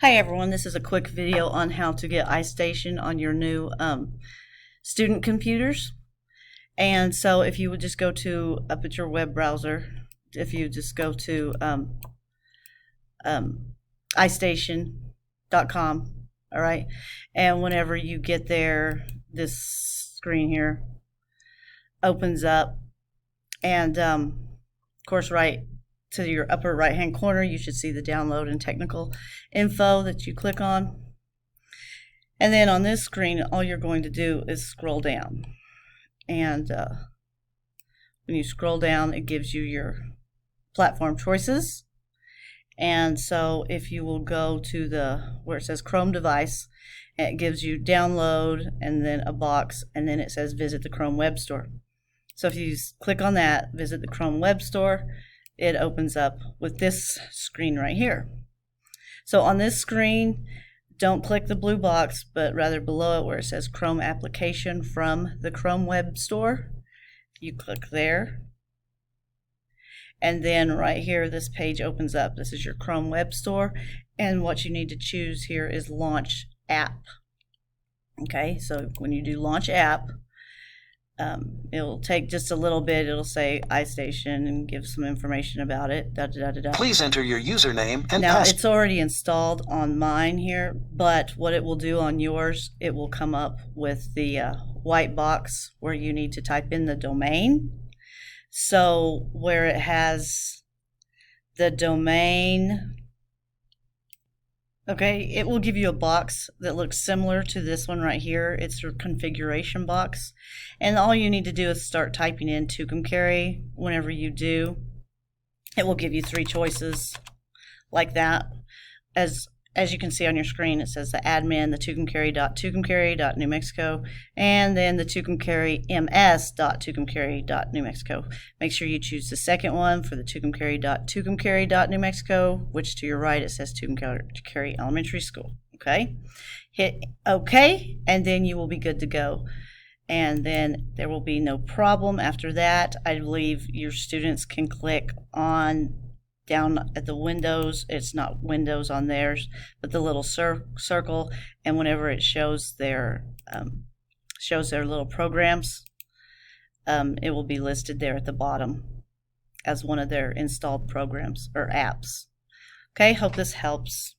Hi everyone, this is a quick video on how to get Istation on your new student computers. And so if you would just go to up at your web browser, if you just go to Istation.com, all right, and whenever you get there, this screen here opens up, and of course right to your upper right hand corner you should see the download and technical info that you click on, and then on this screen all you're going to do is scroll down, and when you scroll down it gives you your platform choices. And so if you will go to the where it says Chrome device, it gives you download and then a box, and then it says visit the Chrome web store. So if you click on that, visit the Chrome web store, it opens up with this screen right here. So on this screen, don't click the blue box, but rather below it where it says Chrome application from the Chrome web store, you click there. And then right here, this page opens up. This is your Chrome web store. And what you need to choose here is launch app. Okay, so when you do launch app, it'll take just a little bit. It'll say Istation and give some information about it. Please enter your username and now password. it's already installed on mine here, but what it will do on yours, it will come up with the white box where you need to type in the domain. So where it has the domain, okay, it will give you a box that looks similar to this one right here. It's your configuration box, and all you need to do is start typing in Tucumcari. Whenever you do, it will give you three choices like that. As you can see on your screen, it says the admin, the tucumcari.tucumcari.New Mexico, and then the tucumcari.ms.tucumcari.New Mexico. Make sure you choose the second one for the tucumcari.tucumcari.New Mexico, which to your right it says Tucumcari Elementary School. Okay, hit OK, and then you will be good to go. And then there will be no problem after that. I believe your students can click on down at the Windows, it's not Windows on theirs, but the little circle, and whenever it shows their little programs, it will be listed there at the bottom as one of their installed programs or apps. Okay, hope this helps.